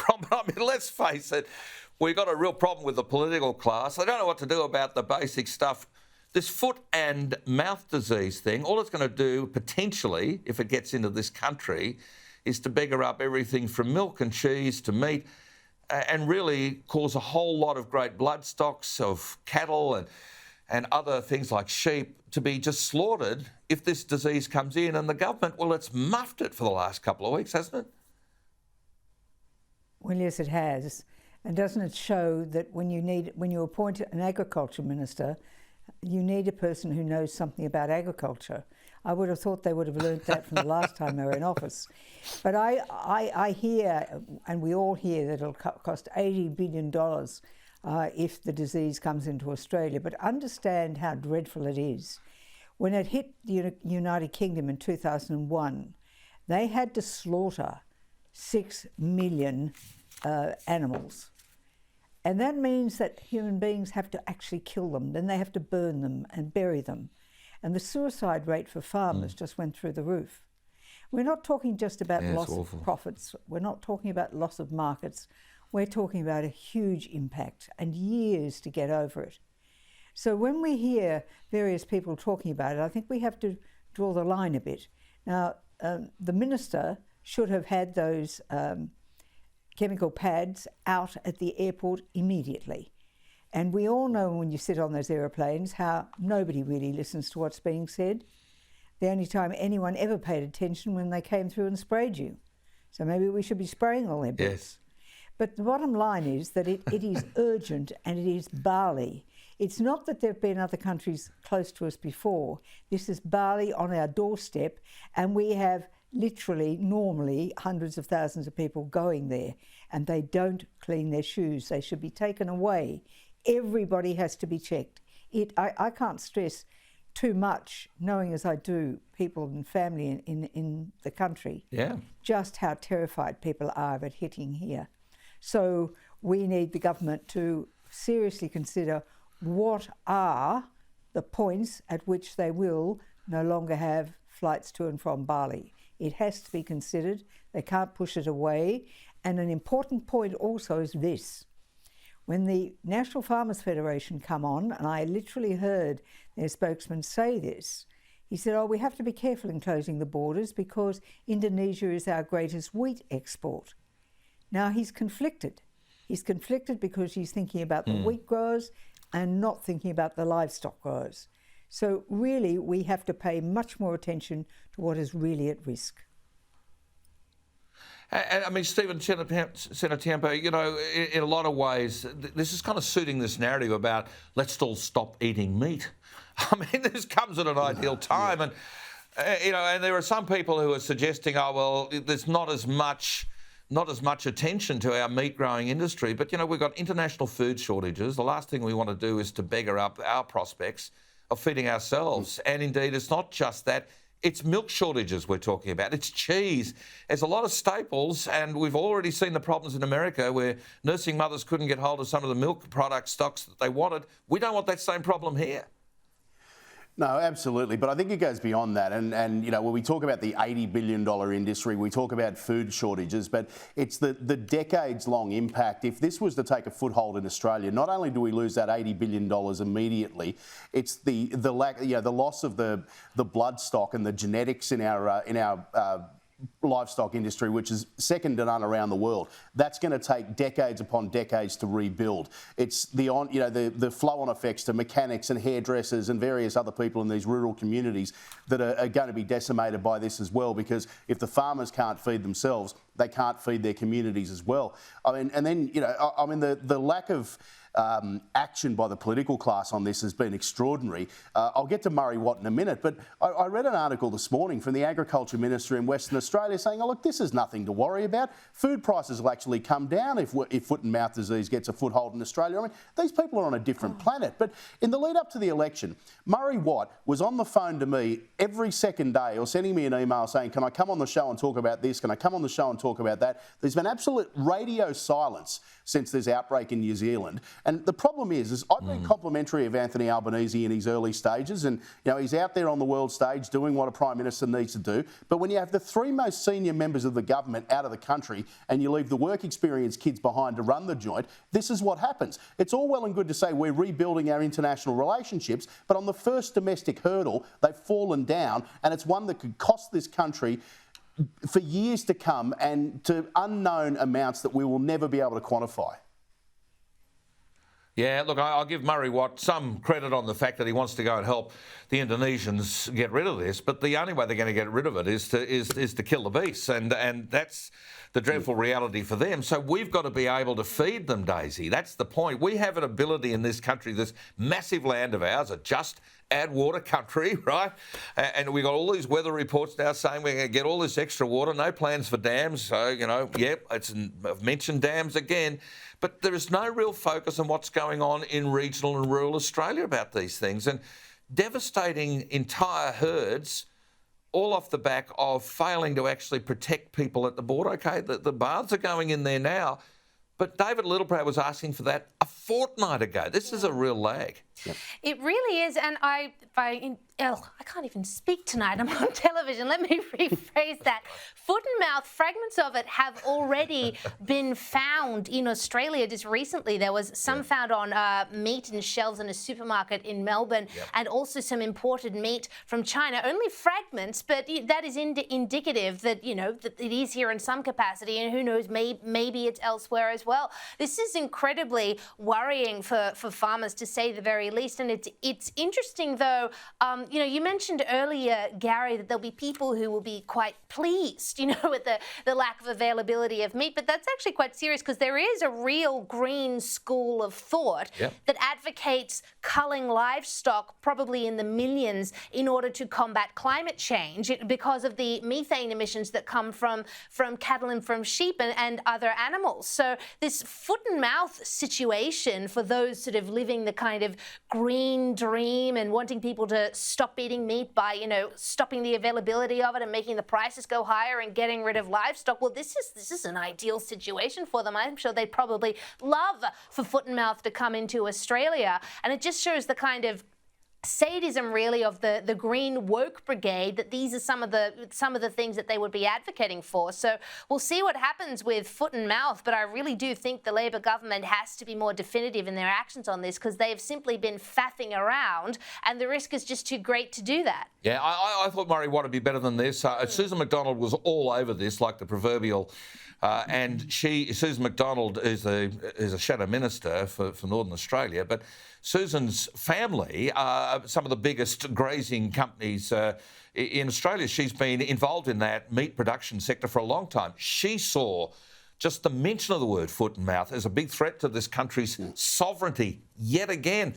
problem. I mean, let's face it, we've got a real problem with the political class. They don't know what to do about the basic stuff. This foot and mouth disease thing, all it's going to do, potentially, if it gets into this country, is to beggar up everything from milk and cheese to meat and really cause a whole lot of great blood stocks of cattle and other things like sheep to be just slaughtered if this disease comes in. And the government, well, it's muffed it for the last couple of weeks, hasn't it? Well, yes, it has. And doesn't it show that when you appoint an agriculture minister, you need a person who knows something about agriculture? I would have thought they would have learnt that from the last time they were in office. But I hear, and we all hear, that it'll cost $80 billion if the disease comes into Australia. But understand how dreadful it is. When it hit the United Kingdom in 2001, they had to slaughter 6 million animals. And that means that human beings have to actually kill them. Then they have to burn them and bury them. And the suicide rate for farmers just went through the roof. We're not talking just about loss of profits. We're not talking about loss of markets. We're talking about a huge impact and years to get over it. So when we hear various people talking about it, I think we have to draw the line a bit. Now, the minister should have had those chemical pads out at the airport immediately. And we all know when you sit on those aeroplanes how nobody really listens to what's being said. The only time anyone ever paid attention when they came through and sprayed you. So maybe we should be spraying all their bits. Yes. But the bottom line is that it is urgent and it is barley. It's not that there have been other countries close to us before. This is barley on our doorstep, and we have literally, normally, hundreds of thousands of people going there, and they don't clean their shoes. They should be taken away. Everybody has to be checked. I can't stress too much, knowing as I do people and family in the country, just how terrified people are of it hitting here. So we need the government to seriously consider what are the points at which they will no longer have flights to and from Bali. It has to be considered. They can't push it away. And an important point also is this. When the National Farmers Federation come on, and I literally heard their spokesman say this, he said, oh, we have to be careful in closing the borders because Indonesia is our greatest wheat export. Now, he's conflicted. He's conflicted because he's thinking about the wheat growers and not thinking about the livestock growers. So really, we have to pay much more attention to what is really at risk. And I mean, Stephen Senatiampo, you know, in a lot of ways, this is kind of suiting this narrative about let's all stop eating meat. I mean, this comes at an ideal time. And, you know, and there are some people who are suggesting, oh, well, there's not as much attention to our meat growing industry. But, you know, we've got international food shortages. The last thing we want to do is to beggar up our prospects of feeding ourselves. And indeed, it's not just that. It's milk shortages we're talking about. It's cheese. There's a lot of staples, and we've already seen the problems in America where nursing mothers couldn't get hold of some of the milk product stocks that they wanted. We don't want that same problem here. No, absolutely. But I think it goes beyond that. And you know, when we talk about the $80 billion industry, we talk about food shortages, but it's the decades-long impact. If this was to take a foothold in Australia, not only do we lose that $80 billion immediately, it's the lack, you know, the loss of the blood stock and the genetics in our livestock industry, which is second to none around the world. That's going to take decades upon decades to rebuild. It's the flow-on effects to mechanics and hairdressers and various other people in these rural communities that are going to be decimated by this as well, because if the farmers can't feed themselves, they can't feed their communities as well. I mean, and then, you know, I mean, the lack of action by the political class on this has been extraordinary. I'll get to Murray Watt in a minute, but I read an article this morning from the Agriculture Minister in Western Australia saying, oh, look, this is nothing to worry about. Food prices will actually come down if foot and mouth disease gets a foothold in Australia. I mean, these people are on a different planet. But in the lead up to the election, Murray Watt was on the phone to me every second day or sending me an email saying, can I come on the show and talk about this? Can I come on the show and talk talk about that. There's been absolute radio silence since this outbreak in New Zealand. And the problem is I've been complimentary of Anthony Albanese in his early stages, and he's out there on the world stage doing what a Prime Minister needs to do. But when you have the three most senior members of the government out of the country and you leave the work experience kids behind to run the joint, this is what happens. It's all well and good to say we're rebuilding our international relationships, but on the first domestic hurdle, they've fallen down, and it's one that could cost this country for years to come and to unknown amounts that we will never be able to quantify. Yeah, look, I'll give Murray Watt some credit on the fact that he wants to go and help the Indonesians get rid of this, but the only way they're going to get rid of it is to kill the beasts, and that's the dreadful reality for them. So we've got to be able to feed them, Daisy. That's the point. We have an ability in this country, this massive land of ours, a just add water country, right? And we've got all these weather reports now saying we're going to get all this extra water, no plans for dams. So, I've mentioned dams again, but there is no real focus on what's going on in regional and rural Australia about these things. And devastating entire herds, all off the back of failing to actually protect people at the border. OK, the baths are going in there now, but David Littleproud was asking for that a fortnight ago. This is a real lag. Yep. It really is, and I can't even speak tonight. I'm on television. Let me rephrase that. Foot and mouth, fragments of it have already been found in Australia just recently. There was some found on meat and shelves in a supermarket in Melbourne, and also some imported meat from China. Only fragments, but that is indicative that, that it is here in some capacity, and who knows, maybe it's elsewhere as well. This is incredibly worrying for farmers, to say the very least. And it's interesting, though, you mentioned earlier, Gary, that there'll be people who will be quite pleased, with the lack of availability of meat. But that's actually quite serious, because there is a real green school of thought that advocates culling livestock, probably in the millions, in order to combat climate change because of the methane emissions that come from cattle and from sheep and other animals. So this foot and mouth situation for those sort of living the kind of green dream and wanting people to stop eating meat by, stopping the availability of it and making the prices go higher and getting rid of livestock. Well, this is an ideal situation for them. I'm sure they'd probably love for foot and mouth to come into Australia. And it just shows the kind of sadism, really, of the green woke brigade, that these are some of the things that they would be advocating for. So we'll see what happens with foot and mouth, but I really do think the Labor government has to be more definitive in their actions on this, because they've simply been faffing around, and the risk is just too great to do that. Yeah, I thought Murray Watt would be better than this. Susan McDonald was all over this, like the proverbial. And Susan McDonald is a shadow minister for Northern Australia, but Susan's family are some of the biggest grazing companies in Australia. She's been involved in that meat production sector for a long time. She saw just the mention of the word foot and mouth as a big threat to this country's sovereignty yet again.